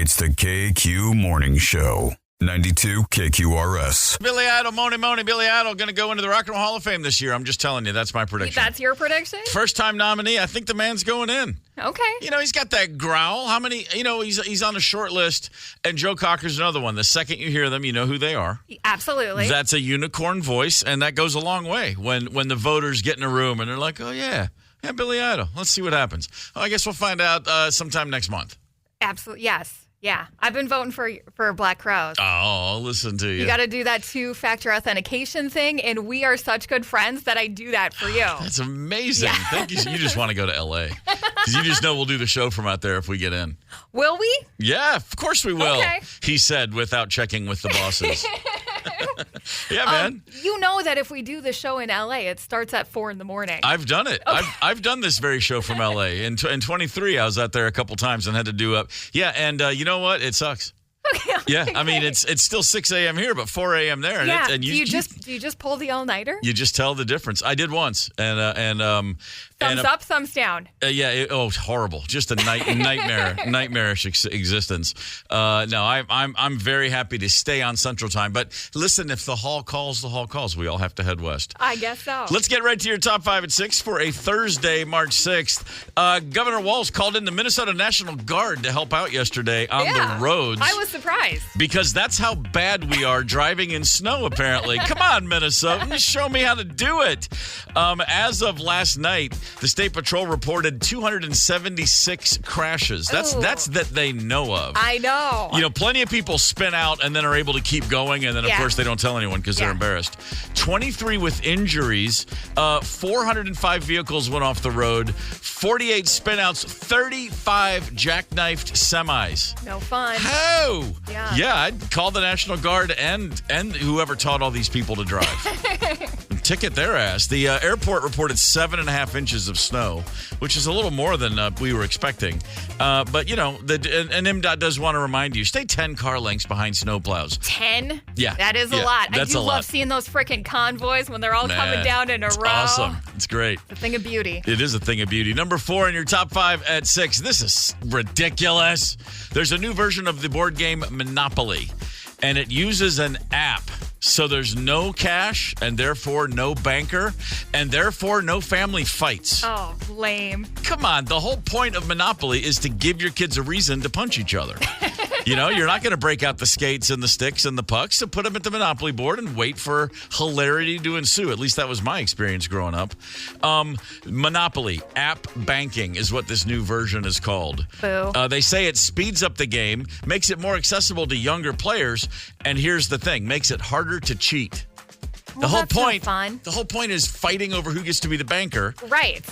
It's the KQ Morning Show. 92 KQRS. Billy Idol, Moni, Billy Idol going to go into the Rock and Roll Hall of Fame this year. I'm just telling you, that's my prediction. That's your prediction? First-time nominee. I think the man's going in. Okay. You know, he's got that growl. How many, he's on a short list, and Joe Cocker's another one. The second you hear them, you know who they are. Absolutely. That's a unicorn voice, and that goes a long way when the voters get in a room and they're like, oh, yeah, Billy Idol. Let's see what happens. Well, I guess we'll find out sometime next month. Absolutely. Yes. Yeah. I've been voting for Black Crowes. Oh, I'll listen to you. You got to do that two-factor authentication thing, and we are such good friends that I do that for you. That's amazing. Yeah. Thank you. You just want to go to L.A. because you just know we'll do the show from out there if we get in. Will we? Yeah, of course we will, okay. He said without checking with the bosses. Yeah, man. You know that if we do the show in L.A., it starts at 4 in the morning. I've done it. Okay. I've done this very show from L.A. In 23, I was out there a couple times and had to do up. Yeah, and you know what? It sucks. Okay. Yeah, I mean, it's still 6 a.m. here, but 4 a.m. there. Yeah. And do you just pull the all-nighter? You just tell the difference. I did once, Thumbs up, thumbs down. It's horrible. Just a nightmarish existence. No, I'm very happy to stay on Central Time. But listen, if the hall calls, the hall calls. We all have to head west. I guess so. Let's get right to your top 5 at 6 for a Thursday, March 6th. Governor Walz called in the Minnesota National Guard to help out yesterday on the roads. I was surprised. Because that's how bad we are driving in snow, apparently. Come on, Minnesota. Show me how to do it. As of last night, the State Patrol reported 276 crashes. That's that they know of. I know. You know, plenty of people spin out and then are able to keep going, and then, of course, they don't tell anyone because they're embarrassed. 23 with injuries. 405 vehicles went off the road. 48 spinouts. 35 jackknifed semis. No fun. Oh! Yeah, I'd call the National Guard and whoever taught all these people to drive. Ticket their ass. The airport reported 7.5 inches of snow, which is a little more than we were expecting. But, you know, and MDOT does want to remind you, stay 10 car lengths behind snowplows. 10? Yeah. That is a lot. I do love seeing those freaking convoys when they're all coming down in a row. Awesome. It's great. It's a thing of beauty. It is a thing of beauty. Number 4 in your top 5 at 6. This is ridiculous. There's a new version of the board game Monopoly, and it uses an app. So there's no cash, and therefore no banker, and therefore no family fights. Oh, lame. Come on. The whole point of Monopoly is to give your kids a reason to punch each other. You know, you're not going to break out the skates and the sticks and the pucks, so put them at the Monopoly board and wait for hilarity to ensue. At least that was my experience growing up. Monopoly app banking is what this new version is called. Boo. They say it speeds up the game, makes it more accessible to younger players, and here's the thing, makes it harder to cheat. Well, that's not fun. The whole point is fighting over who gets to be the banker. Right.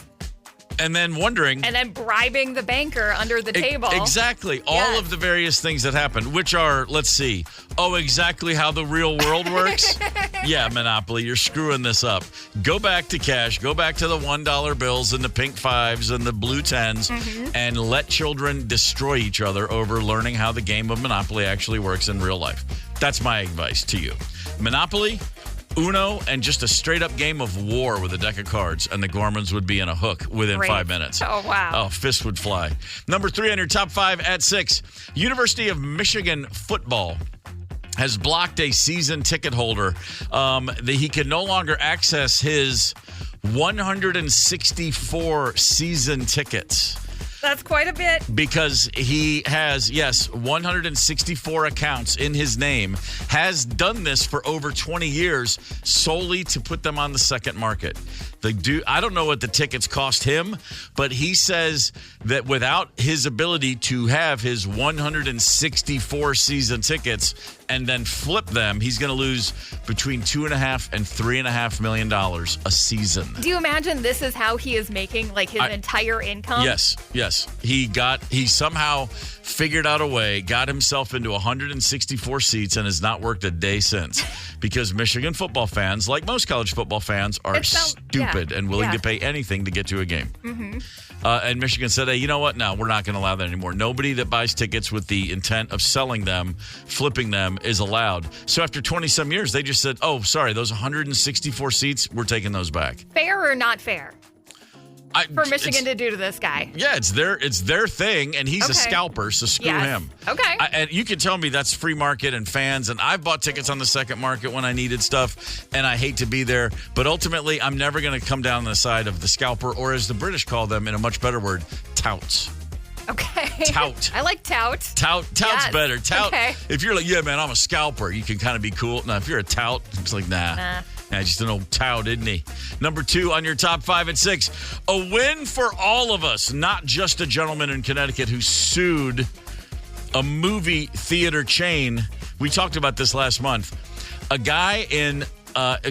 And then wondering. And then bribing the banker under the table. Exactly. All of the various things that happen, which are, let's see, exactly how the real world works? Yeah, Monopoly, you're screwing this up. Go back to cash. Go back to the $1 bills and the pink 5s and the blue 10s and let children destroy each other over learning how the game of Monopoly actually works in real life. That's my advice to you. Monopoly, Uno, and just a straight-up game of war with a deck of cards, and the Gormans would be in a hook within 5 minutes. Oh, wow. Oh, fist would fly. Number 3 on your top 5 at 6. University of Michigan football has blocked a season ticket holder. He can no longer access his 164 season tickets. That's quite a bit. Because he has, 164 accounts in his name, has done this for over 20 years solely to put them on the second market. I don't know what the tickets cost him, but he says that without his ability to have his 164 season tickets and then flip them, he's going to lose between $2.5 and $3.5 million a season. Do you imagine this is how he is making like his entire income? Yes. He somehow figured out a way, got himself into 164 seats, and has not worked a day since. Because Michigan football fans, like most college football fans, are stupid and willing to pay anything to get to a game. And Michigan said, hey, you know what? No, we're not going to allow that anymore. Nobody that buys tickets with the intent of selling them, flipping them, is allowed. So after 20-some years, they just said, oh, sorry, those 164 seats, we're taking those back. Fair or not fair? for Michigan to do to this guy. Yeah, it's their thing, and he's a scalper, so screw him. Okay. And you can tell me that's free market and fans, and I've bought tickets on the second market when I needed stuff, and I hate to be there, but ultimately I'm never going to come down on the side of the scalper, or as the British call them in a much better word, touts. Okay. Tout. I like tout. Tout's better. Tout. Okay. If you're like, yeah, man, I'm a scalper, you can kind of be cool. Now, if you're a tout, it's like, nah. Just an old tout, isn't he? Number 2 on your top 5 at 6. A win for all of us, not just a gentleman in Connecticut who sued a movie theater chain. We talked about this last month. A guy in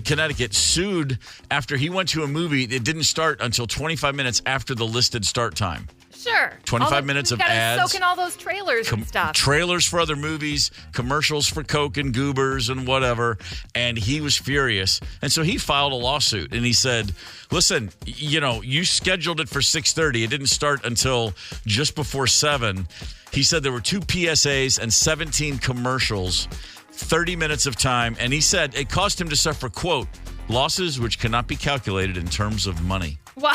Connecticut sued after he went to a movie that didn't start until 25 minutes after the listed start time. Sure. 25 minutes of ads. Soak in all those trailers and stuff. Trailers for other movies, commercials for Coke and Goobers and whatever. And he was furious. And so he filed a lawsuit. And he said, listen, you scheduled it for 6:30. It didn't start until just before 7. He said there were 2 PSAs and 17 commercials, 30 minutes of time. And he said it cost him to suffer, quote, losses which cannot be calculated in terms of money. Wow,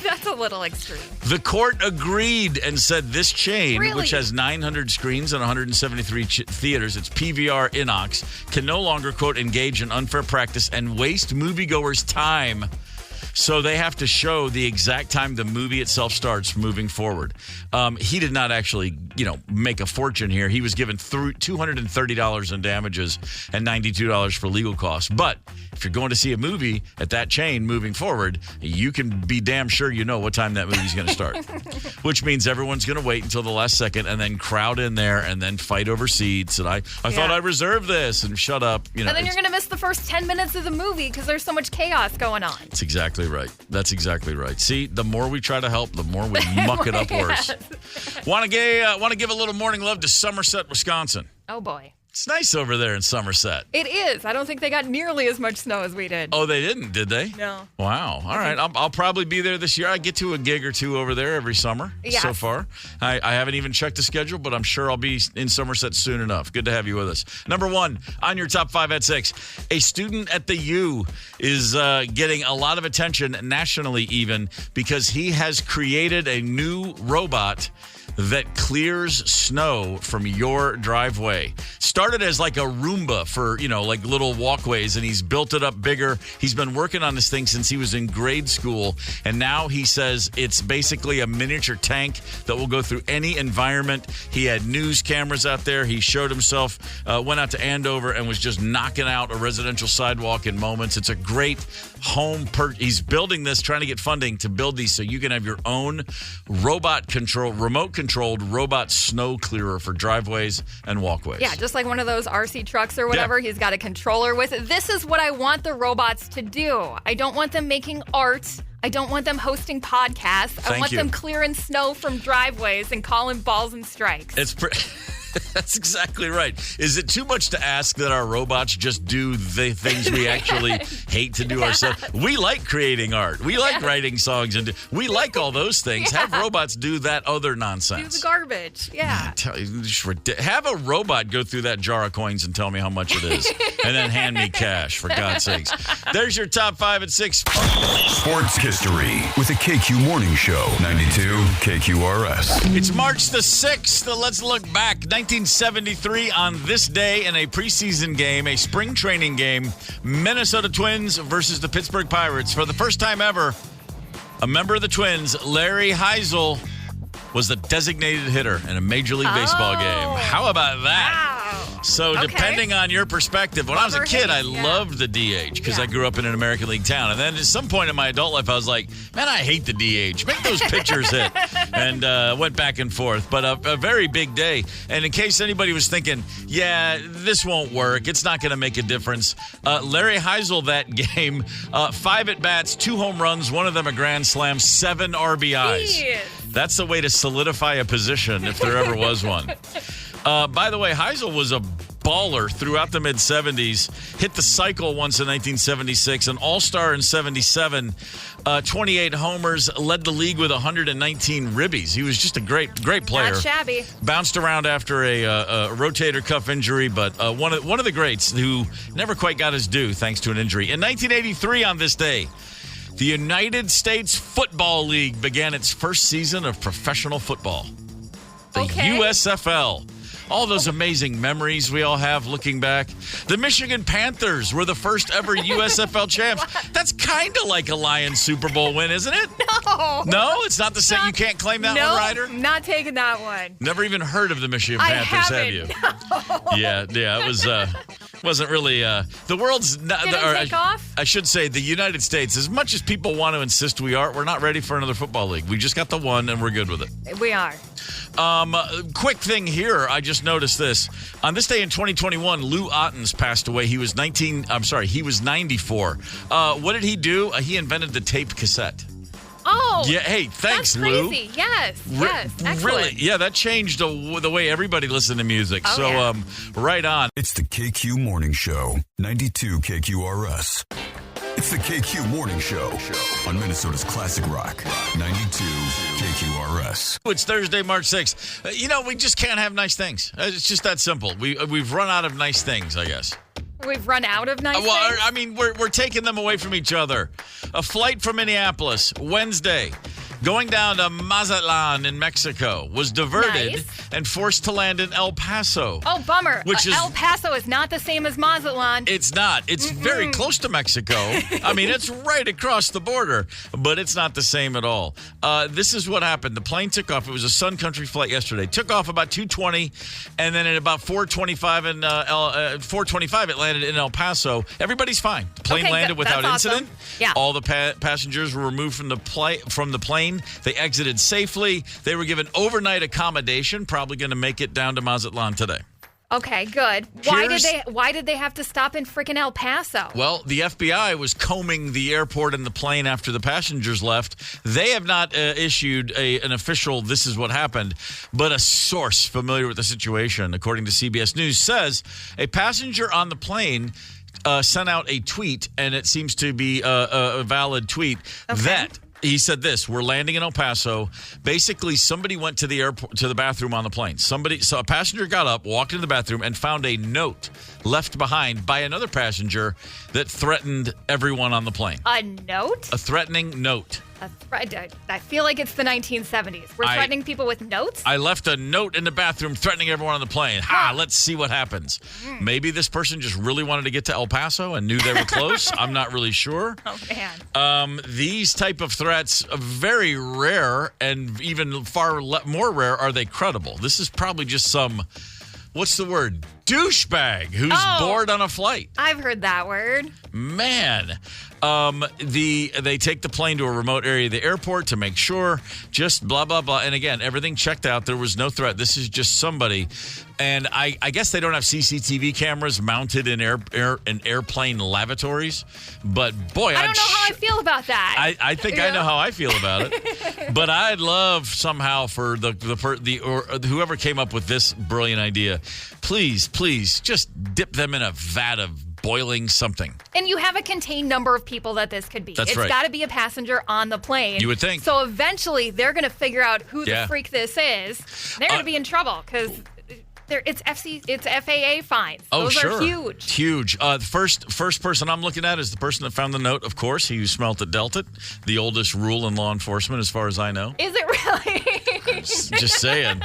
that's a little extreme. The court agreed and said this chain, Really? which has 900 screens and 173 theaters, it's PVR Inox, can no longer, quote, engage in unfair practice and waste moviegoers' time. So they have to show the exact time the movie itself starts moving forward. He did not actually, make a fortune here. He was given $230 in damages and $92 for legal costs. But if you're going to see a movie at that chain moving forward, you can be damn sure you know what time that movie's going to start. Which means everyone's going to wait until the last second and then crowd in there and then fight over seats. And I thought I reserved this, and shut up. And then you're going to miss the first 10 minutes of the movie because there's so much chaos going on. That's exactly right. That's exactly right. See, the more we try to help, the more we muck it up worse. Want to give a little morning love to Somerset, Wisconsin. Oh, boy. It's nice over there in Somerset. It is. I don't think they got nearly as much snow as we did. Oh, they didn't, did they? No. Wow. All right. I'll probably be there this year. I get to a gig or two over there every summer so far. I haven't even checked the schedule, but I'm sure I'll be in Somerset soon enough. Good to have you with us. Number 1 on your top 5 at 6. A student at the U is getting a lot of attention nationally even because he has created a new robot that clears snow from your driveway. Started as like a Roomba for, like little walkways, and he's built it up bigger. He's been working on this thing since he was in grade school, and now he says it's basically a miniature tank that will go through any environment. He had news cameras out there. He showed himself, went out to Andover and was just knocking out a residential sidewalk in moments. It's a great home. He's building this, trying to get funding to build these so you can have your own remote controlled robot snow clearer for driveways and walkways. Yeah, just like one of those RC trucks or whatever. He's got a controller with it. This is what I want the robots to do. I don't want them making art. I don't want them hosting podcasts. I want them clearing snow from driveways and calling balls and strikes. That's exactly right. Is it too much to ask that our robots just do the things we actually hate to do ourselves? We like creating art. We like writing songs. And we like all those things. Have robots do that other nonsense. Do the garbage. Yeah. Have a robot go through that jar of coins and tell me how much it is. And then hand me cash, for God's sakes. There's your top 5 at 6. Sports history with the KQ Morning Show. 92 KQRS. It's March the 6th. Let's look back. 1973 on this day in a preseason game, a spring training game, Minnesota Twins versus the Pittsburgh Pirates. For the first time ever, a member of the Twins, Larry Heisel, was the designated hitter in a Major League Baseball game. How about that? Wow. So depending on your perspective, when I was a kid, I loved the DH because I grew up in an American League town. And then at some point in my adult life, I was like, man, I hate the DH. Make those pitchers hit. And went back and forth. But a very big day. And in case anybody was thinking, yeah, this won't work, it's not going to make a difference. Larry Heisel that game, 5 at-bats, 2 home runs, one of them a grand slam, 7 RBIs. Jeez. That's the way to solidify a position if there ever was one. By the way, Heisel was a baller throughout the mid-'70s. Hit the cycle once in 1976, an all-star in 77, 28 homers, led the league with 119 ribbies. He was just a great player. Not shabby. Bounced around after a rotator cuff injury, but one of the greats who never quite got his due thanks to an injury. In 1983 on this day, The United States Football League began its first season of professional football. The USFL. All those amazing memories we all have looking back. The Michigan Panthers were the first ever USFL champs. That's kind of like a Lions Super Bowl win, isn't it? No. No? It's not the same? You can't claim that one, Ryder? Not taking that one. Never even heard of the Michigan Panthers, have you? No. Yeah, it was... wasn't really the world's not. Did it take off? I should say the United States. As much as people want to insist we're not ready for another football league. We just got the one, and we're good with it. We are. Quick thing here. I just noticed this. On this day in 2021, Lou Ottens passed away. He was 94. What did he do? He invented the tape cassette. Oh. Yeah. Hey, thanks, that's crazy. Lou. Yes. Excellent. Really? Yeah, that changed the way everybody listened to music. Oh, so, yeah. right on. It's the KQ Morning Show, 92 KQRS. It's the KQ Morning Show on Minnesota's Classic Rock, 92 KQRS. It's Thursday, March 6th. We just can't have nice things. It's just that simple. We've run out of nice things, I guess. We've run out of nice things? I mean, we're taking them away from each other. A flight from Minneapolis, Wednesday, going down to Mazatlan in Mexico, was diverted and forced to land in El Paso. Oh, bummer. Which is El Paso is not the same as Mazatlan. It's not. It's very close to Mexico. I mean, it's right across the border, but it's not the same at all. This is what happened. The plane took off. It was a Sun Country flight yesterday. Took off about 2:20, and then at about 4:25 4:25 it landed in El Paso. Everybody's fine. The plane landed without incident. Awesome. Yeah. All the passengers were removed from the plane. They exited safely. They were given overnight accommodation. Probably going to make it down to Mazatlan today. Okay, good. Why did they have to stop in freaking El Paso? Well, the FBI was combing the airport and the plane after the passengers left. They have not issued an official "this is what happened," but a source familiar with the situation, according to CBS News, says a passenger on the plane sent out a tweet, and it seems to be a valid tweet, that he said this: we're landing in El Paso. Basically, somebody went to the airport, to the bathroom on the plane. So a passenger got up, walked into the bathroom, and found a note left behind by another passenger that threatened everyone on the plane. A note? A threatening note. I feel like it's the 1970s. We're threatening people with notes? I left a note in the bathroom threatening everyone on the plane. Let's see what happens. Maybe this person just really wanted to get to El Paso and knew they were close. I'm not really sure. Oh, man. These type of threats are very rare, and even far more rare are they credible. This is probably just some, what's the word? Douchebag who's bored on a flight. I've heard that word. Man. They take the plane to a remote area of the airport to make sure, just blah, blah, blah. And again, everything checked out. There was no threat. This is just somebody. And I guess they don't have CCTV cameras mounted in airplane lavatories. But boy, I don't know how I feel about that. I think I know how I feel about it. But I'd love somehow for whoever came up with this brilliant idea, please just dip them in a vat of boiling something. And you have a contained number of people that this could be. That's right. It's got to be a passenger on the plane. You would think. So eventually they're going to figure out who the freak this is. They're going to be in trouble because it's FAA fines. Those are huge. Huge. The first person I'm looking at is the person that found the note, of course. He who smelt it dealt it. The oldest rule in law enforcement, as far as I know. Is it really? Just saying.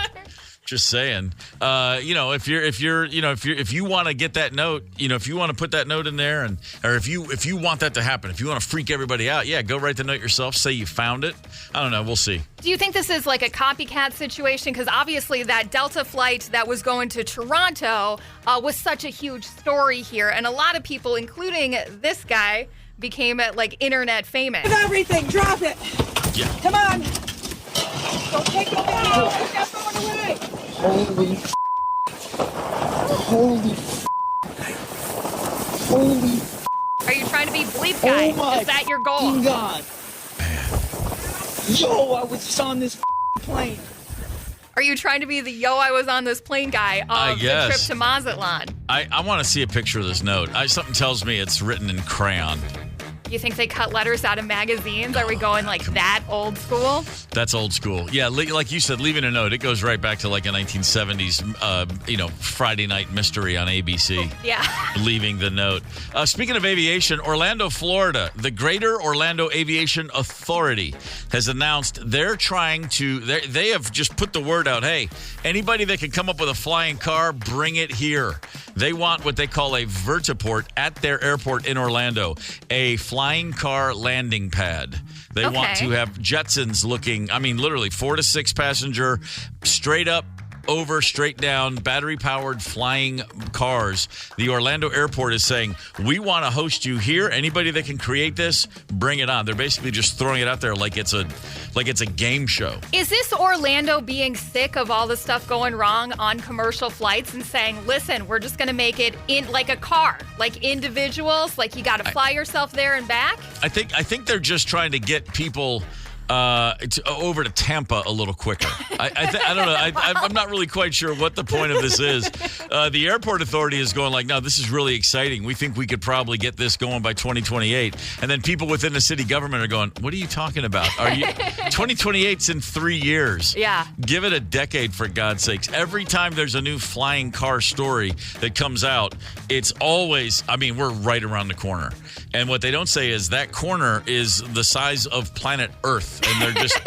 Just saying. If you want to get that note, if you want to put that note in there, or if you want that to happen, if you want to freak everybody out, go write the note yourself. Say you found it. I don't know. We'll see. Do you think this is like a copycat situation? Because obviously that Delta flight that was going to Toronto was such a huge story here, and a lot of people, including this guy, became internet famous. Everything, drop it. Yeah. Come on. Don't take it away. Take that phone away. Holy. Are you trying to be bleep guy? Is that your goal? God. Yo, I was just on this plane. Are you trying to be the I was on this plane guy of the trip to Mazatlan? I want to see a picture of this note. Something tells me it's written in crayon. You think they cut letters out of magazines? Are we going like that old school? That's old school. Yeah, like you said, leaving a note. It goes right back to like a 1970s, Friday night mystery on ABC. Yeah. Leaving the note. Speaking of aviation, Orlando, Florida, the Greater Orlando Aviation Authority has announced they're trying to, they have just put the word out, hey, anybody that can come up with a flying car, bring it here. They want what they call a vertiport at their airport in Orlando, a flying car landing pad. They want to have Jetsons looking, literally 4 to 6 passenger, straight up, over, straight down, battery-powered flying cars. The Orlando airport is saying, we want to host you here. Anybody that can create this, bring it on. They're basically just throwing it out there like it's a game show. Is this Orlando being sick of all the stuff going wrong on commercial flights and saying, listen, we're just going to make it in like a car, like individuals, like you got to fly yourself there and back? I think they're just trying to get people over to Tampa a little quicker. I don't know. I'm not really quite sure what the point of this is. The airport authority is going like, no, this is really exciting. We think we could probably get this going by 2028. And then people within the city government are going, what are you talking about? 2028's in 3 years. Yeah. Give it a decade, for God's sakes. Every time there's a new flying car story that comes out, it's always, we're right around the corner. And what they don't say is that corner is the size of planet Earth. And they're just,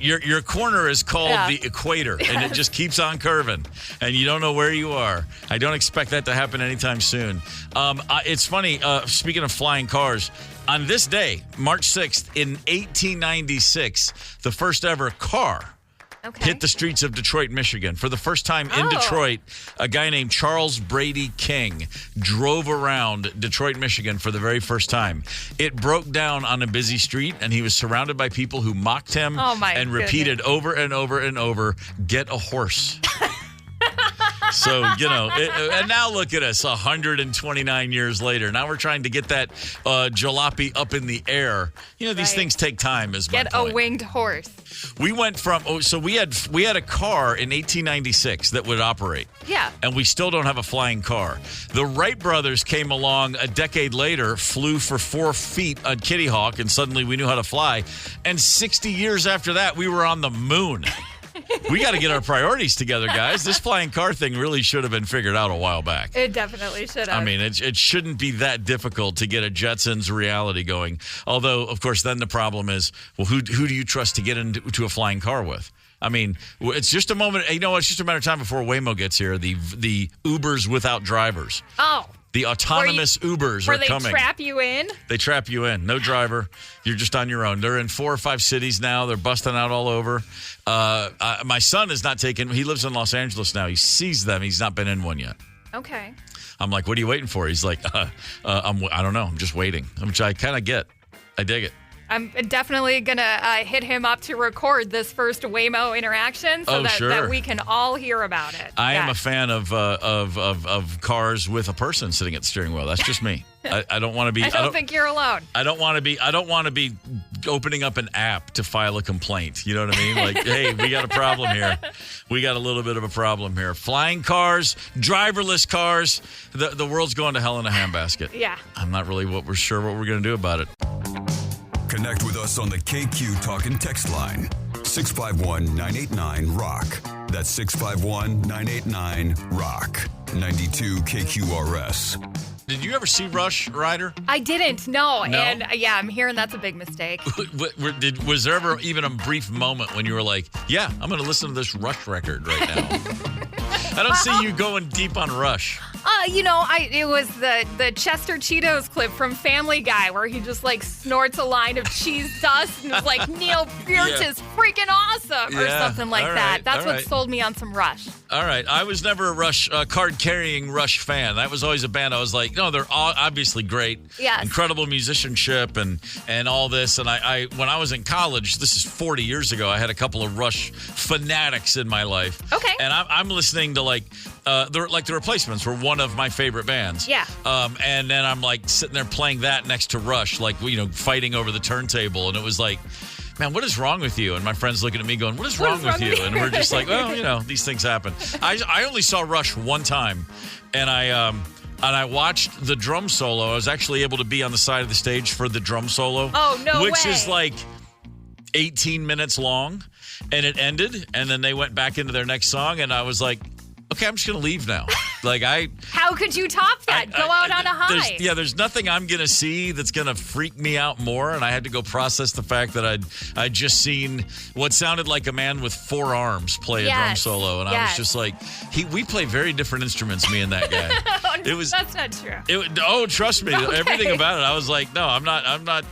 your corner is called the equator, and it just keeps on curving, and you don't know where you are. I don't expect that to happen anytime soon. It's funny, speaking of flying cars, on this day, March 6th, in 1896, the first ever car hit the streets of Detroit, Michigan. For the first time in Detroit, a guy named Charles Brady King drove around Detroit, Michigan for the very first time. It broke down on a busy street, and he was surrounded by people who mocked him and repeated over and over and over, get a horse. So, and now look at us 129 years later. Now we're trying to get that jalopy up in the air. These things take time, is my point. Get a winged horse. We went from, we had a car in 1896 that would operate. Yeah. And we still don't have a flying car. The Wright brothers came along a decade later, flew for 4 feet on Kitty Hawk, and suddenly we knew how to fly. And 60 years after that, we were on the moon. We got to get our priorities together, guys. This flying car thing really should have been figured out a while back. It definitely should have. It shouldn't be that difficult to get a Jetsons reality going. Although, of course, then the problem is, well, who do you trust to get into a flying car with? It's just a moment. It's just a matter of time before Waymo gets here. The Ubers without drivers. Oh. The autonomous Ubers are coming. Where they trap you in? They trap you in. No driver. You're just on your own. They're in 4 or 5 cities now. They're busting out all over. My son is not taking. He lives in Los Angeles now. He sees them. He's not been in one yet. Okay. I'm like, what are you waiting for? He's like, I don't know. I'm just waiting, which I kind of get. I dig it. I'm definitely going to hit him up to record this first Waymo interaction so that we can all hear about it. I am a fan of cars with a person sitting at the steering wheel. That's just me. I don't want to be. I don't think you're alone. I don't want to be opening up an app to file a complaint. You know what I mean? Like, hey, we got a problem here. We got a little bit of a problem here. Flying cars, driverless cars. The world's going to hell in a handbasket. Yeah. I'm not really sure what we're going to do about it. Connect with us on the KQ Talk and Text line. 651-989-ROCK. That's 651-989-ROCK. 92 KQRS. Did you ever see Rush, Ryder? I didn't, no. And I'm hearing that's a big mistake. Was there ever even a brief moment when you were like, yeah, I'm going to listen to this Rush record right now? I don't see you going deep on Rush. It was the Chester Cheetos clip from Family Guy where he just like snorts a line of cheese dust and is like, Neil Peart is freaking awesome or something like that. That's what sold me on some Rush. All right. I was never a Rush, card-carrying Rush fan. That was always a band I was like, no, they're all obviously great. Yes. Incredible musicianship and all this. And I when I was in college, this is 40 years ago, I had a couple of Rush fanatics in my life. Okay. And I'm listening to the Replacements were one of my favorite bands. Yeah. And then I'm like sitting there playing that next to Rush, like, fighting over the turntable. And it was like, man, what is wrong with you? And my friend's looking at me going, what is wrong with you? And we're just like, well, these things happen. I only saw Rush one time, and I and I watched the drum solo. I was actually able to be on the side of the stage for the drum solo. Oh, no Which way. is like 18 minutes long, and it ended, and then they went back into their next song, and I was like, okay, I'm just going to leave now. How could you top that? Go out on a high. There's nothing I'm going to see that's going to freak me out more, and I had to go process the fact that I'd just seen what sounded like a man with 4 arms play a drum solo, and I was just like, we play very different instruments, me and that guy. That's not true. Trust me, everything about it, I was like, no, I'm not.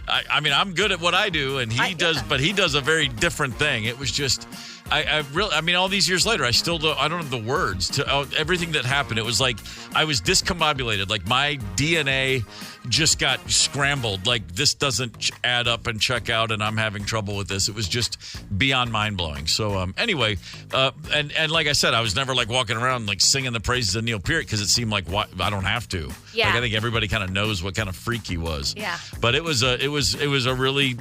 I mean, I'm good at what I do, and he does, but he does a very different thing. It was just, all these years later, I don't have the words to everything that happened. It was like I was discombobulated. Like my DNA just got scrambled. Like this doesn't add up and check out, and I'm having trouble with this. It was just beyond mind blowing. So anyway, and like I said, I was never like walking around like singing the praises of Neil Peart because it seemed like I don't have to. Yeah. Like I think everybody kind of knows what kind of freak he was. Yeah. But it was a really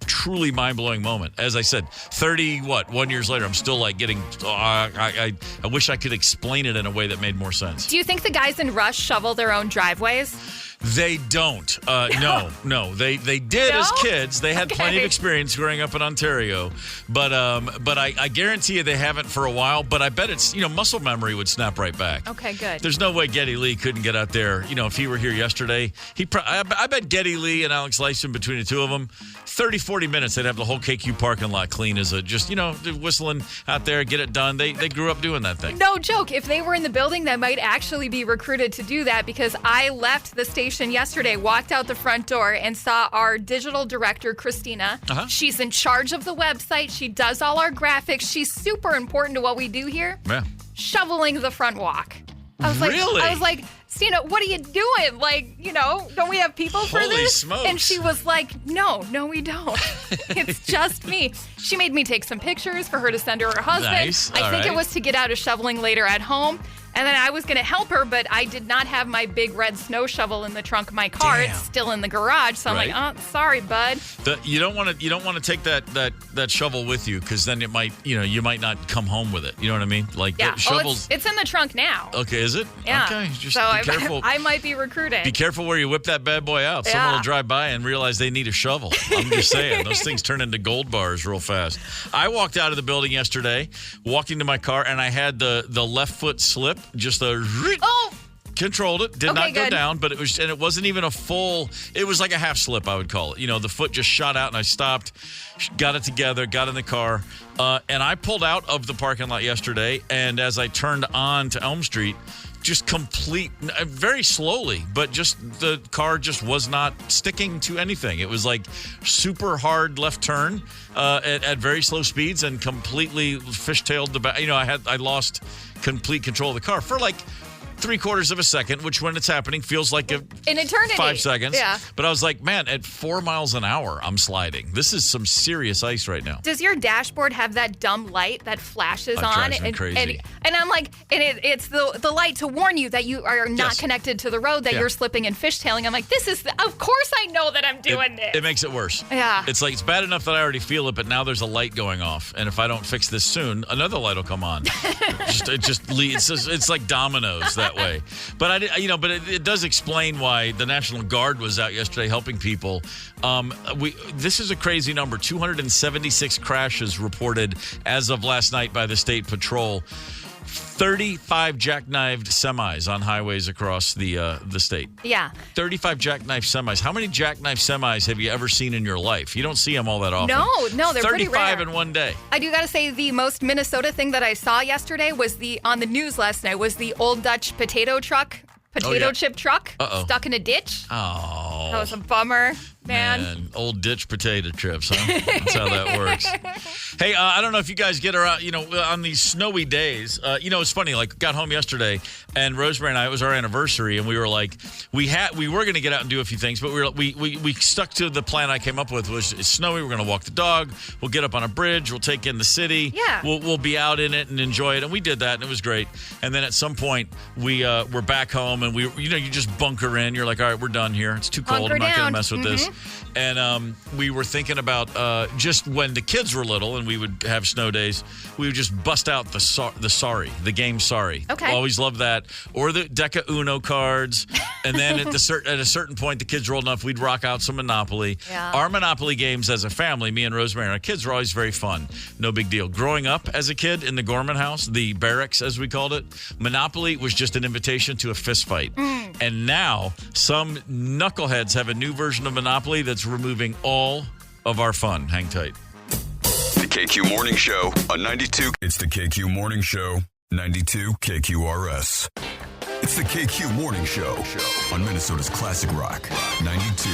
truly mind-blowing moment. As I said, 1 years later, I'm still like getting, I wish I could explain it in a way that made more sense. Do you think the guys in Rush shovel their own driveways? They don't. No. They did as kids. They had plenty of experience growing up in Ontario, but I guarantee you they haven't for a while. But I bet it's muscle memory would snap right back. Okay, good. There's no way Geddy Lee couldn't get out there. If he were here yesterday, I bet Geddy Lee and Alex Lyston, between the two of them, 30, 40 minutes, they'd have the whole KQ parking lot clean as whistling out there, get it done. They grew up doing that thing. No joke. If they were in the building, that might actually be recruited to do that, because I left the station yesterday, walked out the front door, and saw our digital director, Christina. Uh-huh. She's in charge of the website. She does all our graphics. She's super important to what we do here. Yeah. Shoveling the front walk. I was like, Stina, what are you doing? Like, don't we have people for Holy this? smokes. And she was like, no, we don't. It's just me. She made me take some pictures for her to send to her husband. Nice. I think it was to get out of shoveling later at home. And then I was going to help her, but I did not have my big red snow shovel in the trunk of my car. Damn. It's still in the garage. So I'm like, oh, sorry, bud. You don't want to take that shovel with you, because then it might you might not come home with it. You know what I mean? Like shovels. It's in the trunk now. Okay, is it? Yeah. Okay, just so be careful. I might be recruited. Be careful where you whip that bad boy out. Yeah. Someone will drive by and realize they need a shovel. I'm just saying, those things turn into gold bars real fast. I walked out of the building yesterday, walking to my car, and I had the left foot slip, just controlled it, did not go down, but it wasn't even a full, it was like a half slip, I would call it. The foot just shot out, and I stopped, got it together, got in the car, and I pulled out of the parking lot yesterday, and as I turned on to Elm Street, just very slowly, but just the car just was not sticking to anything. It was like super hard left turn at very slow speeds, and completely fishtailed the back. I lost complete control of the car for like 3/4 of a second, which when it's happening feels like an eternity. 5 seconds. Yeah. But I was like, man, at 4 miles an hour, I'm sliding. This is some serious ice right now. Does your dashboard have that dumb light that flashes on? Drives me crazy. And I'm like, it's the light to warn you that you are not connected to the road, that you're slipping and fishtailing. I'm like, of course I know that I'm doing this. It makes it worse. Yeah. It's like, it's bad enough that I already feel it, but now there's a light going off. And if I don't fix this soon, another light will come on. It's like dominoes that way. But it does explain why the National Guard was out yesterday helping people. This is a crazy number: 276 crashes reported as of last night by the State Patrol. 35 jackknifed semis on highways across the state. Yeah. 35 jackknife semis. How many jackknife semis have you ever seen in your life? You don't see them all that often. No, they're pretty rare. 35 in one day. I do got to say, the most Minnesota thing that I saw yesterday was on the news last night was the Old Dutch potato chip truck stuck in a ditch. Oh. That was a bummer. Man. Old ditch potato chips, huh? That's how that works. Hey, I don't know if you guys get around, on these snowy days. It's funny, like, got home yesterday, and Rosemary and I, it was our anniversary, and we were like, we were going to get out and do a few things, but we stuck to the plan I came up with. It's snowy, we're going to walk the dog, we'll get up on a bridge, we'll take in the city, we'll be out in it and enjoy it, and we did that, and it was great. And then at some point, we're back home, and you just bunker in. You're like, all right, we're done here. It's too cold. I'm not going to mess with this. And we were thinking about just when the kids were little and we would have snow days, we would just bust out the game Sorry. Okay. Always loved that. Or the deck of Uno cards. And then at a certain point, the kids were old enough, we'd rock out some Monopoly. Yeah. Our Monopoly games as a family, me and Rosemary and our kids were always very fun. No big deal. Growing up as a kid in the Gorman house, the barracks as we called it, Monopoly was just an invitation to a fist fight. And now some knuckleheads have a new version of Monopoly that's removing all of our fun. Hang tight. The KQ Morning Show on 92. It's the KQ Morning Show, 92 KQRS. It's the KQ Morning Show on Minnesota's Classic Rock, 92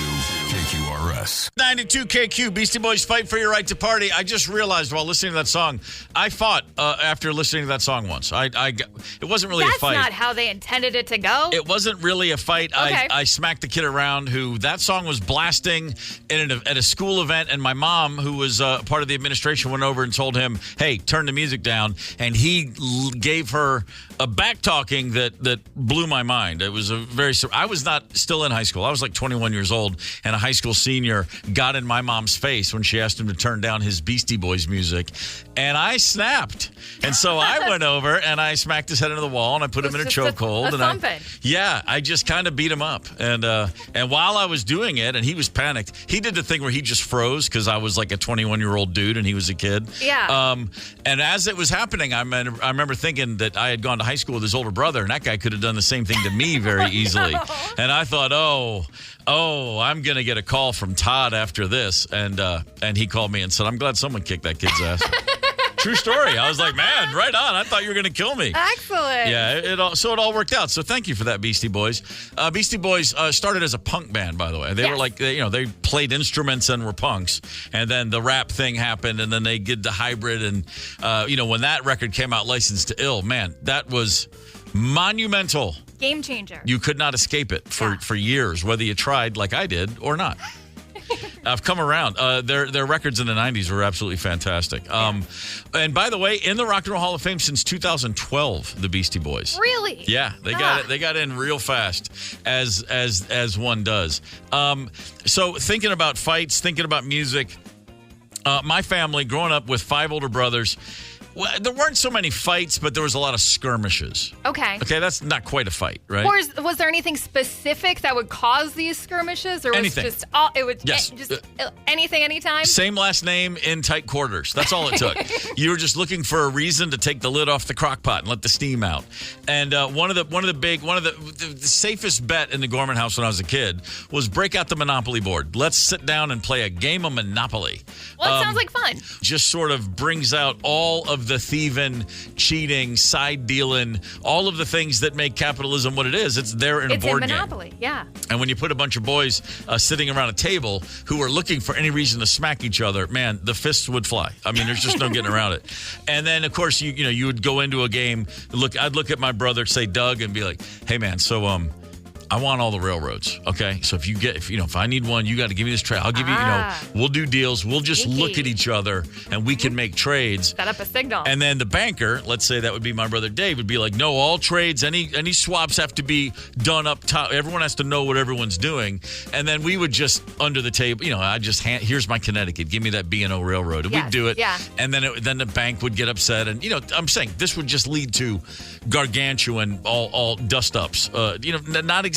KQRS. 92 KQ, Beastie Boys Fight for Your Right to Party. I just realized while listening to that song, I fought after listening to that song once. It wasn't really a fight. That's not how they intended it to go. It wasn't really a fight. Okay. I smacked the kid around who that song was blasting at a school event, and my mom, who was part of the administration, went over and told him, hey, turn the music down. And he gave her a back talking that blew my mind. It was I was not still in high school. I was like 21 years old, and a high school senior got in my mom's face when she asked him to turn down his Beastie Boys music, and I snapped. And so I went over and I smacked his head into the wall, and I put him in a chokehold. I just kind of beat him up. And while I was doing it, and he was panicked, he did the thing where he just froze because I was like a 21-year-old dude and he was a kid. Yeah. And as it was happening, I remember thinking that I had gone to high school with his older brother, and that guy could have done the same thing to me very easily. And I thought, I'm going to get a call from Todd after this. And he called me and said, I'm glad someone kicked that kid's ass. True story. I was like, man, right on. I thought you were going to kill me. Excellent. Yeah, it all worked out. So thank you for that, Beastie Boys. Beastie Boys started as a punk band, by the way. They were like, they played instruments and were punks. And then the rap thing happened, and then they did the hybrid. And, when that record came out, Licensed to Ill, man, that was monumental. Game changer. You could not escape it for years, whether you tried like I did or not. I've come around. Their records in the 90s were absolutely fantastic. And by the way, in the Rock and Roll Hall of Fame since 2012, the Beastie Boys. Really? Yeah, they got it. They got in real fast, as one does. So thinking about fights, thinking about music, my family, growing up with 5 older brothers, well, there weren't so many fights, but there was a lot of skirmishes. Okay. Okay, that's not quite a fight, right? Or was there anything specific that would cause these skirmishes, or was anything. Just anything, anytime? Same last name in tight quarters. That's all it took. You were just looking for a reason to take the lid off the crock pot and let the steam out. And one of the safest bet in the Gorman house when I was a kid was break out the Monopoly board. Let's sit down and play a game of Monopoly. Well, it sounds like fun. Just sort of brings out all of the thieving, cheating, side dealing, all of the things that make capitalism what it is. It's there in a board game. It's in Monopoly, yeah. And when you put a bunch of boys sitting around a table who are looking for any reason to smack each other, man, the fists would fly. I mean, there's just no getting around it. And then, of course, you would go into a game. I'd look at my brother, say Doug, and be like, "Hey, man, so I want all the railroads, okay? So if I need one, you got to give me this trade. I'll give you, we'll do deals. We'll just look at each other, and we can make trades. Set up a signal. And then the banker, let's say that would be my brother Dave, would be like, no, all trades, any swaps have to be done up top. Everyone has to know what everyone's doing. And then we would just, under the table, here's my Connecticut. Give me that B&O railroad. And we'd do it. Yeah. And then the bank would get upset. And, I'm saying this would just lead to gargantuan, all dust-ups. Not exactly.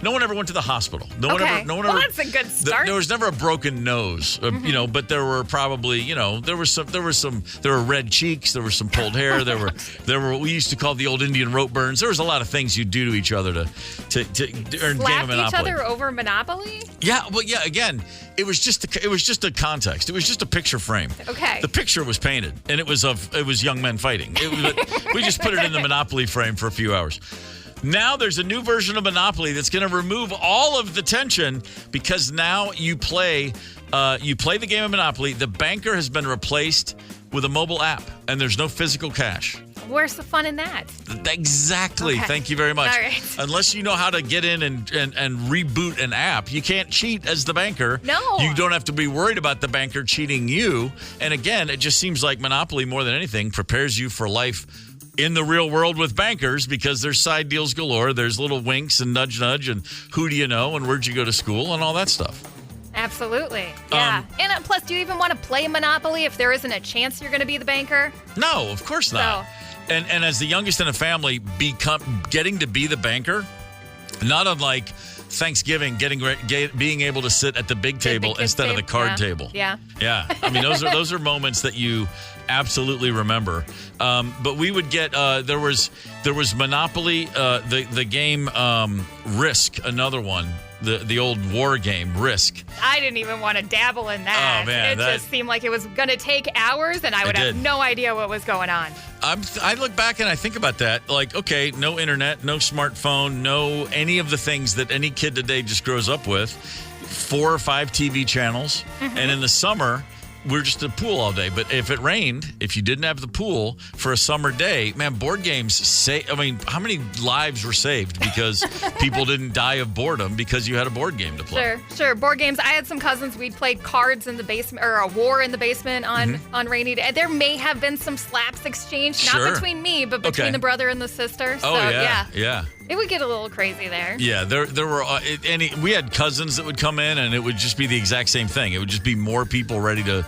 No one ever went to the hospital. No one ever. That's a good start. There was never a broken nose, but there were probably, there were red cheeks, there were some pulled hair, there were. We used to call the old Indian rope burns. There was a lot of things you'd do to each other to earn game of Monopoly. Slap each other over Monopoly? Yeah, well, yeah. Again, it was just a context. It was just a picture frame. Okay. The picture was painted, and it was young men fighting. We just put it in the Monopoly frame for a few hours. Now there's a new version of Monopoly that's going to remove all of the tension because now you play the game of Monopoly. The banker has been replaced with a mobile app, and there's no physical cash. Where's the fun in that? Exactly. Okay. Thank you very much. All right. Unless you know how to get in and reboot an app, you can't cheat as the banker. No. You don't have to be worried about the banker cheating you. And again, it just seems like Monopoly, more than anything, prepares you for life in the real world with bankers because there's side deals galore. There's little winks and nudge, and who do you know and where'd you go to school and all that stuff. Absolutely. Yeah. And plus, do you even want to play Monopoly if there isn't a chance you're going to be the banker? No, of course not. And as the youngest in a family, getting to be the banker, not unlike Thanksgiving, being able to sit at the big table instead of the card table. Yeah. Yeah. I mean, those are moments that you absolutely remember. But we would get there was Monopoly, the game Risk, another one. The old war game, Risk. I didn't even want to dabble in that. Oh, man. It just seemed like it was going to take hours, and I would have no idea what was going on. I look back and I think about that. Like, okay, no internet, no smartphone, no any of the things that any kid today just grows up with. 4 or 5 TV channels. Mm-hmm. And in the summer, we're just at the pool all day. But if it rained, if you didn't have the pool for a summer day, man, board games how many lives were saved because people didn't die of boredom because you had a board game to play? Sure. Board games. I had some cousins. We'd played cards in the basement, or a war in the basement on rainy day. There may have been some slaps exchanged, not between me, but between the brother and the sister. So, yeah. It would get a little crazy there. Yeah, there were we had cousins that would come in, and it would just be the exact same thing. It would just be more people ready to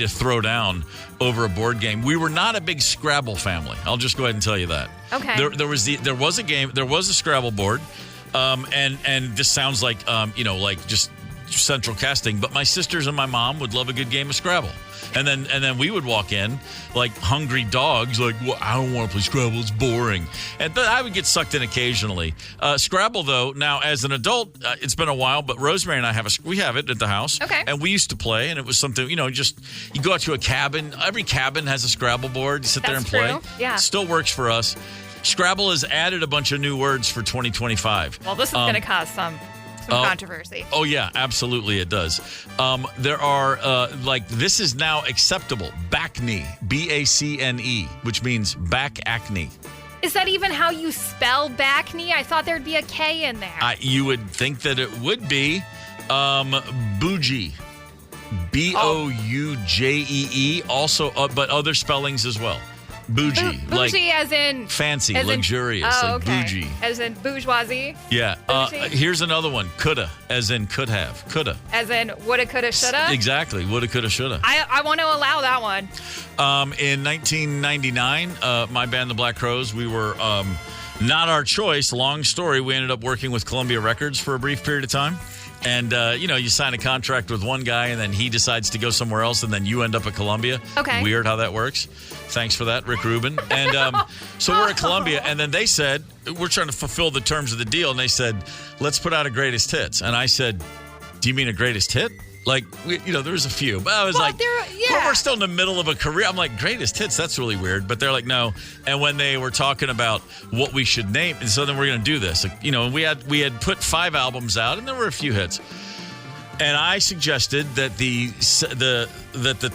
throw down over a board game. We were not a big Scrabble family. I'll just go ahead and tell you that. Okay. There was a Scrabble board, and this sounds like like just central casting. But my sisters and my mom would love a good game of Scrabble. And then we would walk in like hungry dogs, like, well, I don't want to play Scrabble, it's boring. And I would get sucked in occasionally. Scrabble, though, now as an adult, it's been a while, but Rosemary and I we have it at the house. Okay. And we used to play, and it was something, just you go out to a cabin. Every cabin has a Scrabble board. You sit there and play. True. Yeah. It still works for us. Scrabble has added a bunch of new words for 2025. Well, this is going to cause some controversy. Oh, yeah, absolutely it does. There are, this is now acceptable. Backney, B-A-C-N-E, which means back acne. Is that even how you spell backney? I thought there'd be a K in there. You would think that it would be bougie. B-O-U-J-E-E, also, but other spellings as well. Bougie. Bougie as in... Fancy, luxurious, bougie. As in bourgeoisie? Yeah. Here's another one. Coulda, as in could have. Coulda. As in woulda, coulda, shoulda? Exactly. Woulda, coulda, shoulda. I want to allow that one. In 1999, my band, the Black Crowes, we were... not our choice. Long story. We ended up working with Columbia Records for a brief period of time. And, you sign a contract with one guy, and then he decides to go somewhere else, and then you end up at Columbia. Okay. Weird how that works. Thanks for that, Rick Rubin. And so we're at Columbia, and then they said, we're trying to fulfill the terms of the deal, and they said, let's put out a greatest hits. And I said, do you mean a greatest hit? Like, there's a few. But I was but we're still in the middle of a career. I'm like, greatest hits? That's really weird. But they're like, no. And when they were talking about what we should name, and so then we're going to do this. And we had put 5 albums out, and there were a few hits. And I suggested that the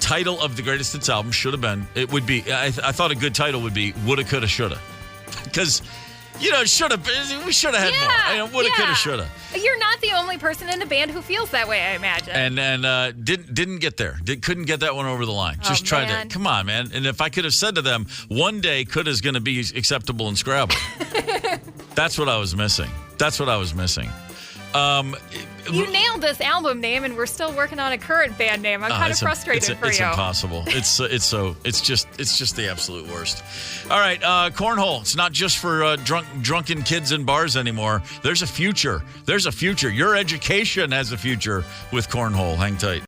title of the greatest hits album should have been, I thought a good title would be Woulda, Coulda, Shoulda. Because... we should have had more. Woulda, coulda, shoulda. You're not the only person in the band who feels that way, I imagine. And didn't get there. Couldn't get that one over the line. Just tried to. Come on, man. And if I could have said to them, one day coulda's going to be acceptable in Scrabble. That's what I was missing. You nailed this album name, and we're still working on a current band name. I'm kind of frustrated for you. It's impossible. It's just the absolute worst. All right, cornhole. It's not just for drunken kids in bars anymore. There's a future. Your education has a future with cornhole. Hang tight.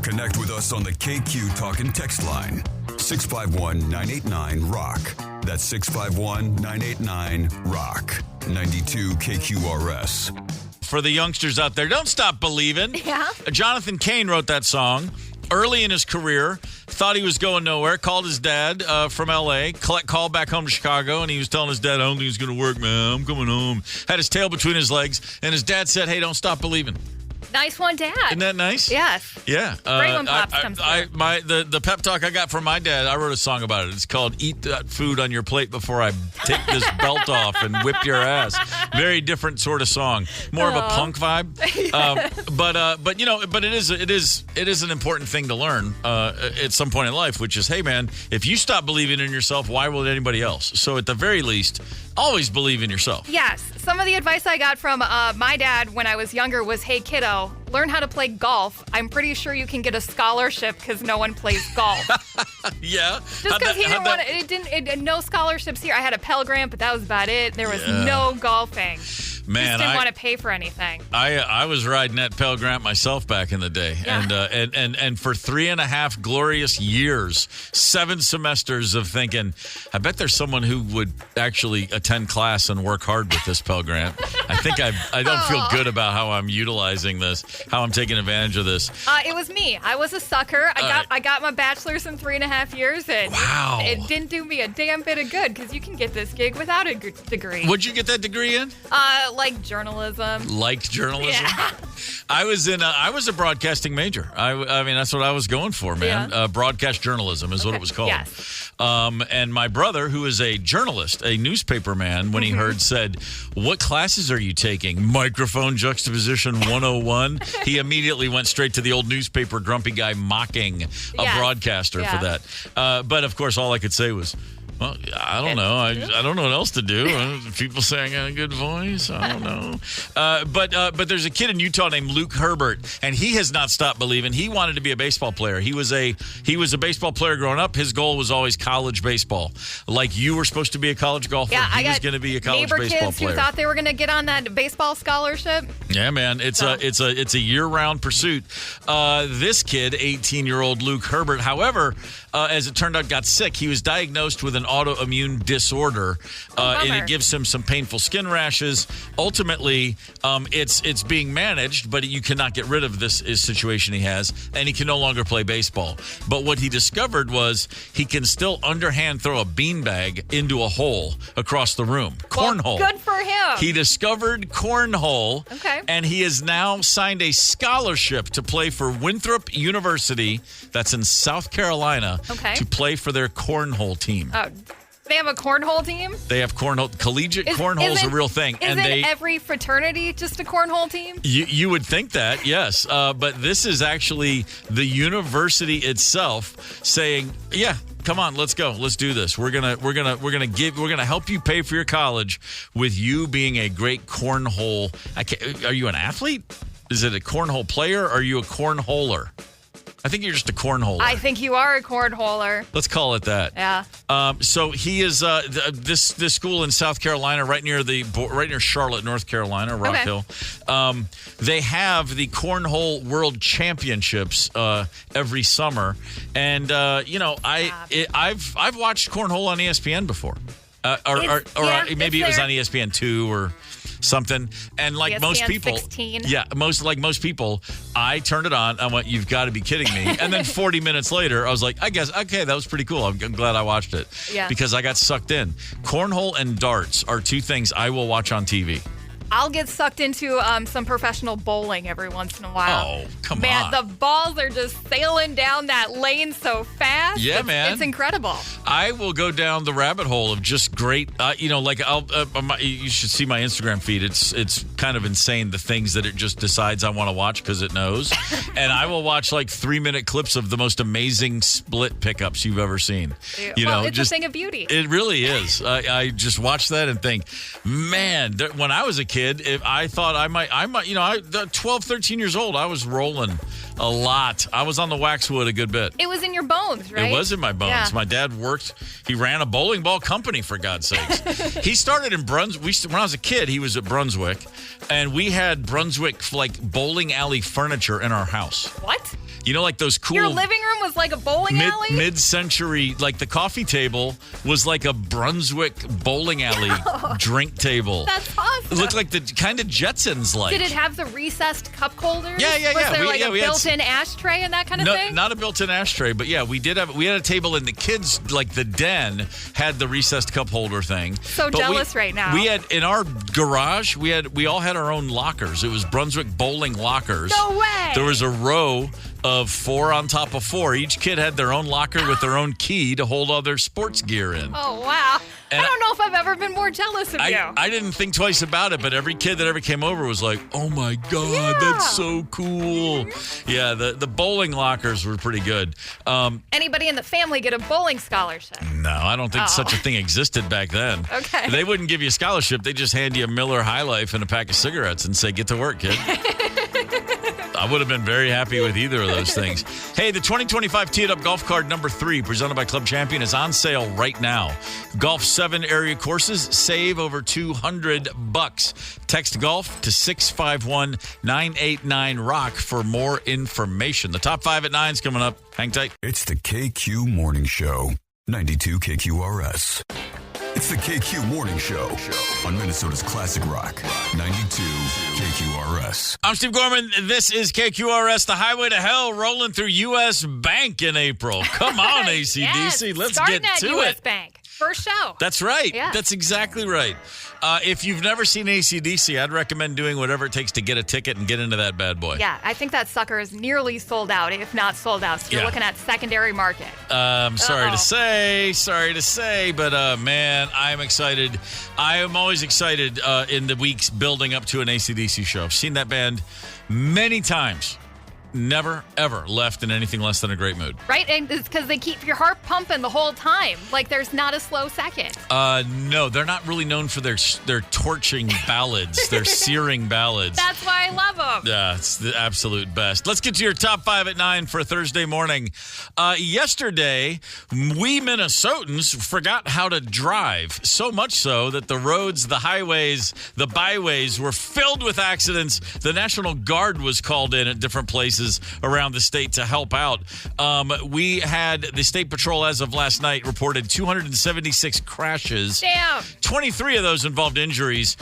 Connect with us on the KQ Talk and Text line. 651-989-ROCK. That's 651-989-ROCK. 92 KQRS. For the youngsters out there, don't stop believing. Yeah. Jonathan Cain wrote that song early in his career, thought he was going nowhere, called his dad from L.A., called back home to Chicago, and he was telling his dad, I don't think he's going to work, man. I'm coming home. Had his tail between his legs, and his dad said, hey, don't stop believing. Nice one, Dad. Isn't that nice? Yes. Yeah. Great when Pops comes through. The pep talk I got from my dad, I wrote a song about it. It's called Eat That Food on Your Plate Before I Take This Belt Off and Whip Your Ass. Very different sort of song. More of a punk vibe. But it is an important thing to learn at some point in life, which is, hey, man, if you stop believing in yourself, why will anybody else? So at the very least, always believe in yourself. Yes. Some of the advice I got from my dad when I was younger was, hey, kiddo, go, learn how to play golf. I'm pretty sure you can get a scholarship because no one plays golf. Yeah. Just because he didn't want it. No scholarships here. I had a Pell Grant, but that was about it. There was no golfing. Man, just didn't want to pay for anything. I was riding that Pell Grant myself back in the day, and for 3.5 glorious years, 7 semesters of thinking, I bet there's someone who would actually attend class and work hard with this Pell Grant. I think I don't feel good about how I'm utilizing this, how I'm taking advantage of this. It was me. I was a sucker. I got my bachelor's in 3.5 years, and it didn't do me a damn bit of good because you can get this gig without a degree. What'd you get that degree in? Like journalism. Liked journalism? Yeah. I was a broadcasting major. I mean, that's what I was going for, man. Yeah. Broadcast journalism is what it was called. Yes. And my brother, who is a journalist, a newspaper man, when he heard, said, "What classes are you taking? Microphone juxtaposition 101?" He immediately went straight to the old newspaper grumpy guy mocking a broadcaster for that. But, of course, all I could say was, well, I don't know. I don't know what else to do. People say I got a good voice. I don't know. But there's a kid in Utah named Luke Herbert, and he has not stopped believing. He wanted to be a baseball player. He was a baseball player growing up. His goal was always college baseball. Like you were supposed to be a college golfer. Yeah, he was going to be a college baseball baseball kids player. Who thought they were going to get on that baseball scholarship. Yeah, man, it's a year-round pursuit. This kid, 18-year-old Luke Herbert, however, as it turned out, got sick. He was diagnosed with an autoimmune disorder, and it gives him some painful skin rashes. Ultimately, it's being managed, but you cannot get rid of this situation he has, and he can no longer play baseball. But what he discovered was he can still underhand throw a beanbag into a hole across the room. Cornhole. Well, good for him. He discovered cornhole, and he has now signed a scholarship to play for Winthrop University, that's in South Carolina, to play for their cornhole team. Oh, they have a cornhole team? They have cornhole. Collegiate cornhole is a real thing. Isn't every fraternity just a cornhole team? You would think that, yes. But this is actually the university itself saying, yeah, come on, let's go. Let's do this. We're gonna help you pay for your college with you being a great cornhole. Are you an athlete? Is it a cornhole player or are you a cornholer? I think you're just a cornholer. I think you are a cornholer. Let's call it that. Yeah. So he is this school in South Carolina, right near Charlotte, North Carolina, Rock Hill. They have the Cornhole World Championships every summer, and I've watched cornhole on ESPN before, or maybe it was on ESPN2 or something, and like ESPN most people 16. most people, I turned it on. I went, you've got to be kidding me. And then 40 minutes later I was like, I guess, okay, that was pretty cool. I'm glad I watched it because I got sucked in. Cornhole and darts are two things I will watch on TV. I'll get sucked into some professional bowling every once in a while. Oh, come on. Man, the balls are just sailing down that lane so fast. Yeah, man. It's incredible. I will go down the rabbit hole of just great, you should see my Instagram feed. It's kind of insane, the things that it just decides I want to watch because it knows. And I will watch like 3-minute clips of the most amazing split pickups you've ever seen. It's a thing of beauty. It really is. I just watch that and think, man, when I was a kid, I thought I might, 12, 13 years old, I was rolling a lot. I was on the waxwood a good bit. It was in your bones, right? It was in my bones. Yeah. My dad he ran a bowling ball company, for God's sakes. He started in Brunswick. When I was a kid, he was at Brunswick, and we had Brunswick, like, bowling alley furniture in our house. What? You know, like those cool... Your living room was like a bowling alley? Mid-century, like the coffee table was like a Brunswick bowling alley drink table. That's awesome. It looked like the kind of Jetsons like. Did it have the recessed cup holders? Yeah. Was there a built-in ashtray and that kind of thing? Not a built-in ashtray, but yeah, we had a table in the kids, like the den, had the recessed cup holder thing. So jealous right now. We had, in our garage, we all had our own lockers. It was Brunswick bowling lockers. No way. There was a row of 4 on top of 4. Each kid had their own locker with their own key to hold all their sports gear in. Oh, wow. And I don't know if I've ever been more jealous of you. I didn't think twice about it, but every kid that ever came over was like, oh, my God, that's so cool. Yeah, the bowling lockers were pretty good. Anybody in the family get a bowling scholarship? No, I don't think such a thing existed back then. Okay. They wouldn't give you a scholarship. They just hand you a Miller High Life and a pack of cigarettes and say, get to work, kid. I would have been very happy with either of those things. Hey, the 2025 Tee It Up Golf Card number 3, presented by Club Champion, is on sale right now. Golf 7 area courses, save over $200. Text golf to 651-989-ROCK for more information. The top 5 at 9 is coming up. Hang tight. It's the KQ Morning Show, 92 KQRS. It's the KQ Morning Show on Minnesota's Classic Rock, 92 KQRS. I'm Steve Gorman. This is KQRS, the highway to hell, rolling through U.S. Bank in April. Come on, ACDC. Yes, Let's starting get at to US it. Bank. First show. That's right. Yeah. That's exactly right. If you've never seen AC/DC, I'd recommend doing whatever it takes to get a ticket and get into that bad boy. Yeah, I think that sucker is nearly sold out, if not sold out. So you're looking at secondary market. Sorry to say, but man, I'm excited. I am always excited in the weeks building up to an AC/DC show. I've seen that band many times. Never, ever left in anything less than a great mood. Right? And it's because they keep your heart pumping the whole time. Like, there's not a slow second. No, they're not really known for their torching ballads, their searing ballads. That's why I love them. Yeah, it's the absolute best. Let's get to your top 5 at 9 for Thursday morning. Yesterday, we Minnesotans forgot how to drive, so much so that the roads, the highways, the byways were filled with accidents. The National Guard was called in at different places around the state to help out. We had the State Patrol, as of last night, reported 276 crashes. Damn. 23 of those involved injuries.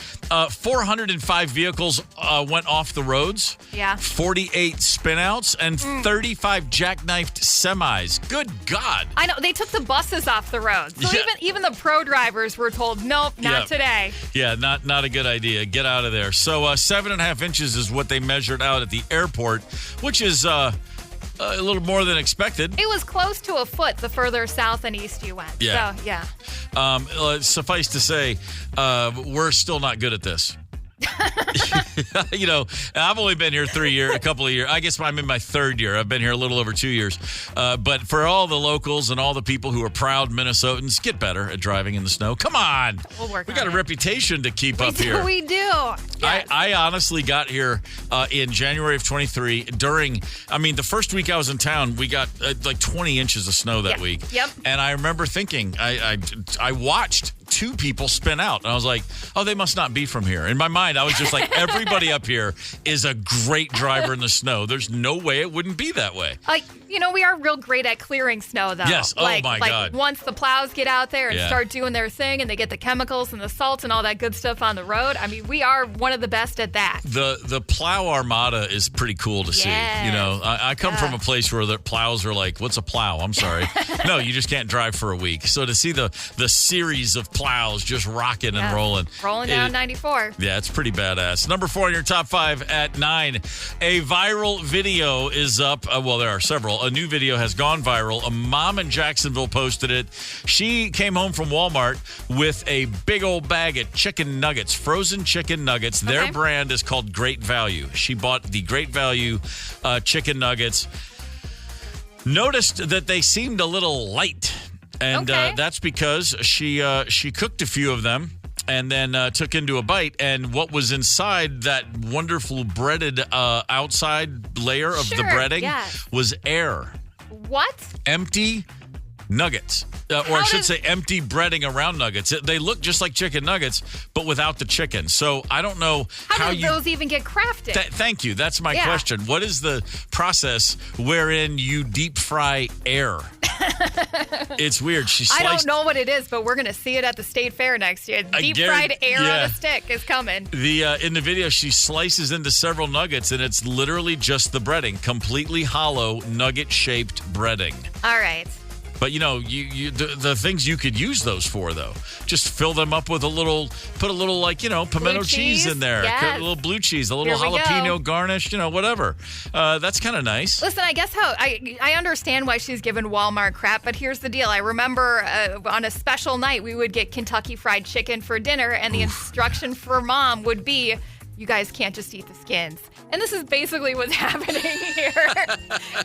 405 vehicles went off the roads. Yeah. 48 spinouts and 35 jackknifed semis. Good God. I know. They took the buses off the road. So even the pro drivers were told, nope, not today. Yeah, not a good idea. Get out of there. So 7.5 inches is what they measured out at the airport, which is a little more than expected. It was close to a foot the further south and east you went. Yeah. So, yeah. Suffice to say, we're still not good at this. You know, I've only been here a couple of years. I guess I'm in my 3rd year. I've been here a little over 2 years. But for all the locals and all the people who are proud Minnesotans, get better at driving in the snow. Come on. We'll work We on got a it. reputation to keep up here. We do. Yes. I honestly got here in January of 23 the first week I was in town, we got like 20 inches of snow that week. Yep. And I remember thinking, I watched 2 people spin out. And I was like, oh, they must not be from here. In my mind, I was just like, everybody up here is a great driver in the snow. There's no way it wouldn't be that way. We are real great at clearing snow, though. Yes. Oh, my God. Once the plows get out there and start doing their thing and they get the chemicals and the salt and all that good stuff on the road, we are one of the best at that. The plow armada is pretty cool to see. You know, I come from a place where the plows are like, what's a plow? I'm sorry. No, you just can't drive for a week. So to see the series of plows just rocking and rolling. Rolling down 94. Yeah, it's pretty badass. Number 4 in your top 5 at 9. A viral video is up. There are several. A new video has gone viral. A mom in Jacksonville posted it. She came home from Walmart with a big old bag of chicken nuggets, frozen chicken nuggets. Okay. Their brand is called Great Value. She bought the Great Value chicken nuggets. Noticed that they seemed a little light. And that's because she cooked a few of them and then took into a bite. And what was inside that wonderful breaded outside layer of the breading was air. What? Empty nuggets. Or I should say empty breading around nuggets. They look just like chicken nuggets, but without the chicken. So I don't know how do those even get crafted? Thank you. That's my question. What is the process wherein you deep fry air? It's weird. I don't know what it is, but we're going to see it at the state fair next year. Deep fried air on a stick is coming. In the video, she slices into several nuggets, and it's literally just the breading, completely hollow, nugget-shaped breading. All right. But, the things you could use those for, though, just fill them up with put a little, pimento cheese in there. Yes. A little blue cheese, a little jalapeno garnish, whatever. That's kind of nice. Listen, I guess I understand why she's given Walmart crap, but here's the deal. I remember on a special night, we would get Kentucky Fried Chicken for dinner, and the instruction for Mom would be, you guys can't just eat the skins. And this is basically what's happening here.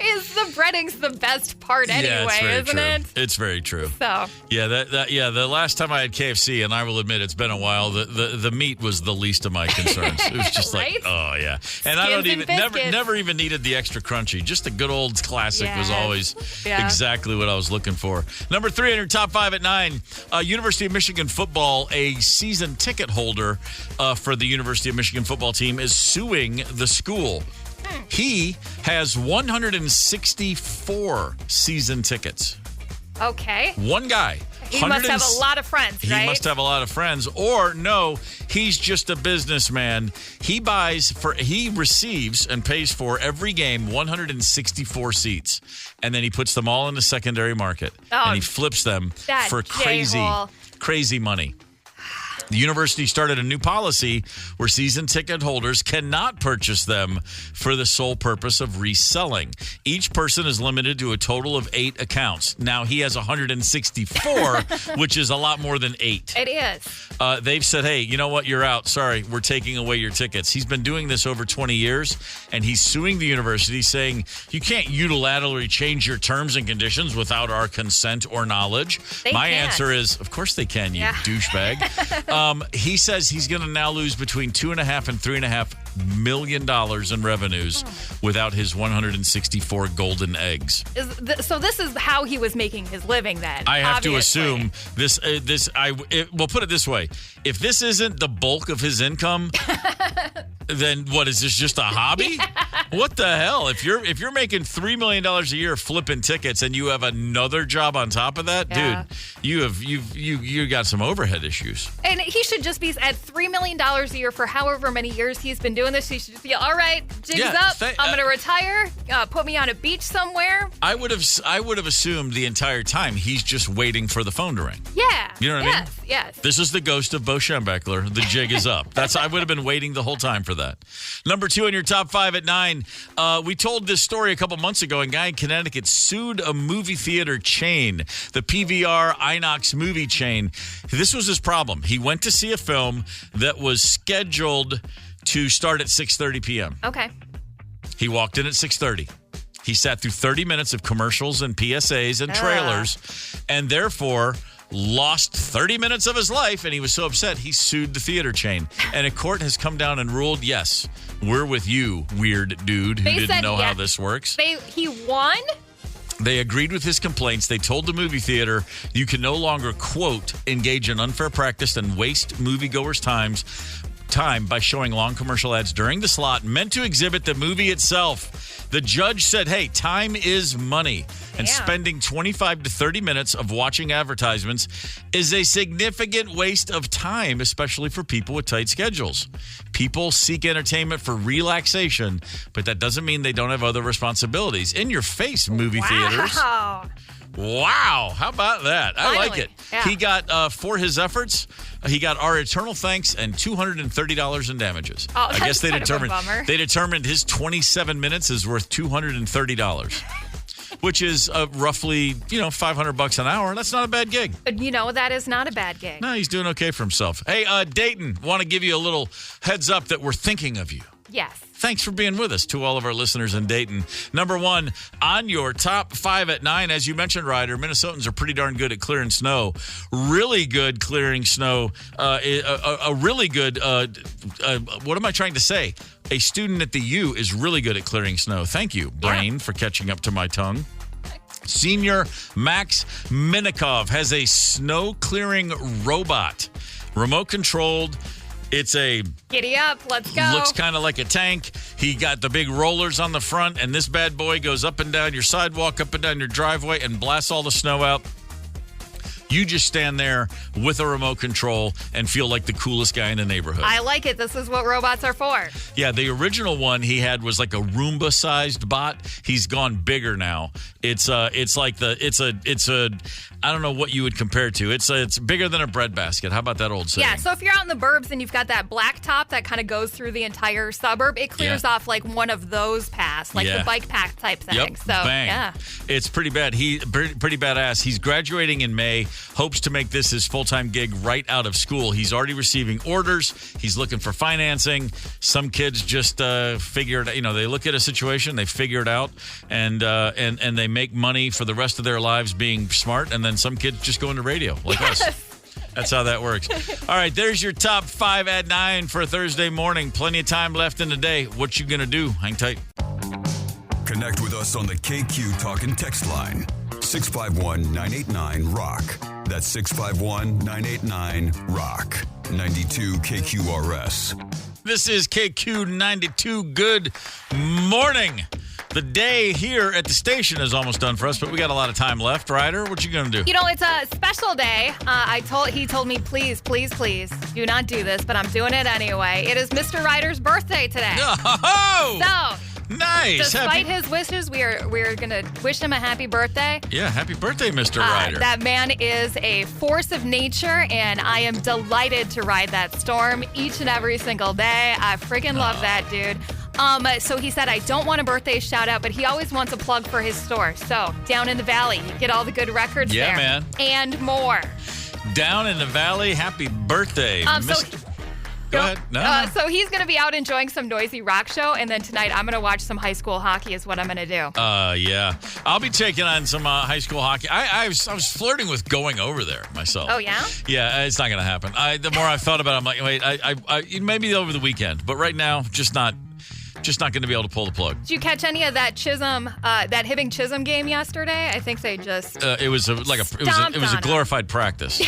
Is the breading's the best part anyway, isn't it? It's very true. So the last time I had KFC, and I will admit it's been a while, the meat was the least of my concerns. It was just right? like, oh yeah. And Skins I don't even and never even needed the extra crunchy. Just the good old classic was always exactly what I was looking for. Number 3 on your top 5 at 9, University of Michigan football, a season ticket holder for the University of Michigan football team is suing the school. He has 164 season tickets. Okay. One guy. He must have a lot of friends, right? He must have a lot of friends. Or no, he's just a businessman. He receives and pays for every game 164 seats. And then he puts them all in the secondary market. And he flips them for crazy money. The university started a new policy where season ticket holders cannot purchase them for the sole purpose of reselling. Each person is limited to a total of 8 accounts. Now, he has 164, which is a lot more than 8. It is. They've said, hey, you know what? You're out. Sorry, we're taking away your tickets. He's been doing this over 20 years, and he's suing the university saying, you can't unilaterally change your terms and conditions without our consent or knowledge. My answer is, of course they can, you douchebag. He says he's going to now lose between $2.5 and $3.5 million in revenues without his 164 golden eggs. So this is how he was making his living then. I have to assume this. We'll put it this way: if this isn't the bulk of his income, then what is this? Just a hobby? Yeah. What the hell? If you're making $3 million a year flipping tickets and you have another job on top of that, dude, you got some overhead issues. And he should just be at $3 million a year for however many years he's been doing this. He should just be, all right, jig's up. I'm going to retire. Put me on a beach somewhere. I would have assumed the entire time he's just waiting for the phone to ring. Yeah. You know what I mean? Yes. This is the ghost of Bo Schembechler. The jig is up. I would have been waiting the whole time for that. Number 2 in your top 5 at 9. We told this story a couple months ago. A guy in Connecticut sued a movie theater chain, the PVR Inox movie chain. This was his problem. He went to see a film that was scheduled to start at 6:30 p.m. Okay. He walked in at 6:30. He sat through 30 minutes of commercials and PSAs and trailers, and therefore lost 30 minutes of his life, and he was so upset he sued the theater chain. And a court has come down and ruled, yes, we're with you, weird dude who didn't know how this works. He won? They agreed with his complaints. They told the movie theater, you can no longer, quote, engage in unfair practice and waste moviegoers' time by showing long commercial ads during the slot meant to exhibit the movie itself. The judge said, hey, time is money. And spending 25 to 30 minutes of watching advertisements is a significant waste of time, especially for people with tight schedules. People seek entertainment for relaxation, but that doesn't mean they don't have other responsibilities. In your face, movie theaters. Wow. How about that? I like it. Yeah. He got, for his efforts, he got our eternal thanks and $230 in damages. Oh, I guess they determined his 27 minutes is worth $230. Which is roughly, $500 an hour. That's not a bad gig. That is not a bad gig. No, he's doing okay for himself. Hey, Dayton, want to give you a little heads up that we're thinking of you. Yes. Thanks for being with us, to all of our listeners in Dayton. Number 1, on your top 5 at 9, as you mentioned, Ryder, Minnesotans are pretty darn good at clearing snow. Really good clearing snow. A really good, what am I trying to say? A student at the U is really good at clearing snow. Thank you, brain, for catching up to my tongue. Senior Max Minikov has a snow clearing robot, remote controlled. It's a... Giddy up, let's go. Looks kind of like a tank. He got the big rollers on the front, and this bad boy goes up and down your sidewalk, up and down your driveway, and blasts all the snow out. You just stand there with a remote control and feel like the coolest guy in the neighborhood. I like it. This is what robots are for. Yeah, the original one he had was like a Roomba-sized bot. He's gone bigger now. It's a I don't know what you would compare it to. It's bigger than a bread basket. How about that old saying? Yeah, so if you're out in the burbs and you've got that black top that kind of goes through the entire suburb, it clears off like one of those paths, like the bike path type thing. Yep. So, bang. yeah. It's pretty bad. Pretty badass. He's graduating in May, hopes to make this his full-time gig right out of school. He's already receiving orders. He's looking for financing. Some kids just figure it, they look at a situation, they figure it out, and they make money for the rest of their lives being smart, and then some kids just go into radio like us. That's how that works. All right, there's your top 5 at 9 for Thursday morning. Plenty of time left in the day. What you going to do? Hang tight. Connect with us on the KQ Talk and Text line. 651-989-ROCK. That's 651-989-ROCK. 92 KQRS. This is KQ 92. Good morning. The day here at the station is almost done for us, but we got a lot of time left. Ryder, what you going to do? It's a special day. He told me, please, please, please, do not do this, but I'm doing it anyway. It is Mr. Ryder's birthday today. Oh! So, nice. Despite his wishes, we're going to wish him a happy birthday. Yeah, happy birthday, Mr. Ryder. That man is a force of nature, and I am delighted to ride that storm each and every single day. I freaking love that dude. So he said, I don't want a birthday shout out, but he always wants a plug for his store. So down in the valley, you get all the good records there. Yeah, man. And more. Down in the valley, happy birthday. Go ahead. No. So he's going to be out enjoying some noisy rock show, and then tonight I'm going to watch some high school hockey is what I'm going to do. Yeah. I'll be taking on some high school hockey. I was flirting with going over there myself. Oh, yeah? Yeah, it's not going to happen. The more I've thought about it, I'm like, wait, I maybe over the weekend, but right now, just not going to be able to pull the plug. Did you catch any of that that Hibbing Chisholm game yesterday? I think they just it was a glorified practice.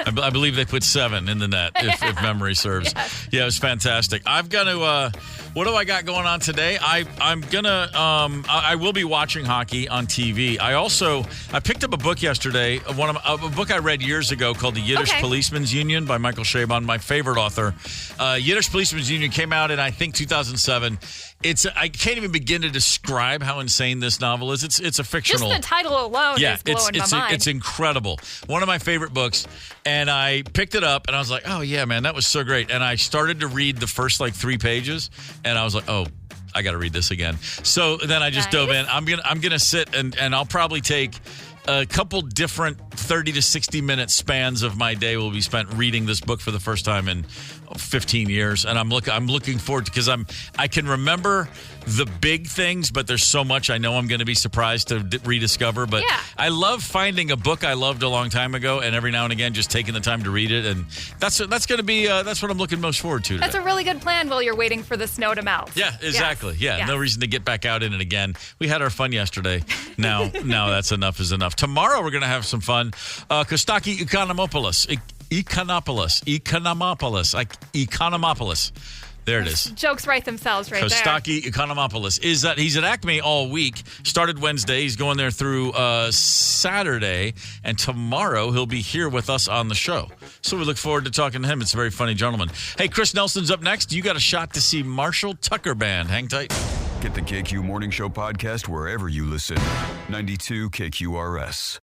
I believe they put 7 in the net, if memory serves. Yes. Yeah, it was fantastic. I've got to. What do I got going on today? I'm gonna. I will be watching hockey on TV. I picked up a book yesterday. A book I read years ago called The Yiddish Policeman's Union by Michael Chabon, my favorite author. Yiddish Policeman's Union came out in I think 2007. I can't even begin to describe how insane this novel is. It's a fictional. Just the title alone is blowing my mind. It's incredible. One of my favorite books. And I picked it up and I was like, oh yeah, man, that was so great. And I started to read the first 3 pages and I was like, oh, I got to read this again. So then I just dove in. I'm gonna sit and I'll probably take a couple different 30 to 60 minute spans of my day will be spent reading this book for the first time in 15 years, and I'm looking forward to, because I can remember the big things, but there's so much I know I'm going to be surprised to rediscover. But I love finding a book I loved a long time ago, and every now and again just taking the time to read it, and that's going to be that's what I'm looking most forward to today. That's a really good plan while you're waiting for the snow to melt. Yeah, exactly. Yeah, no reason to get back out in it again. We had our fun yesterday. Now that's enough is enough. Tomorrow we're going to have some fun. Kostaki Economopoulos. There it is. Jokes write themselves right Kostaki Economopoulos. Is that he's at Acme all week. Started Wednesday. He's going there through Saturday. And tomorrow he'll be here with us on the show. So we look forward to talking to him. It's a very funny gentleman. Hey, Chris Nelson's up next. You got a shot to see Marshall Tucker Band. Hang tight. Get the KQ Morning Show podcast wherever you listen. 92 KQRS.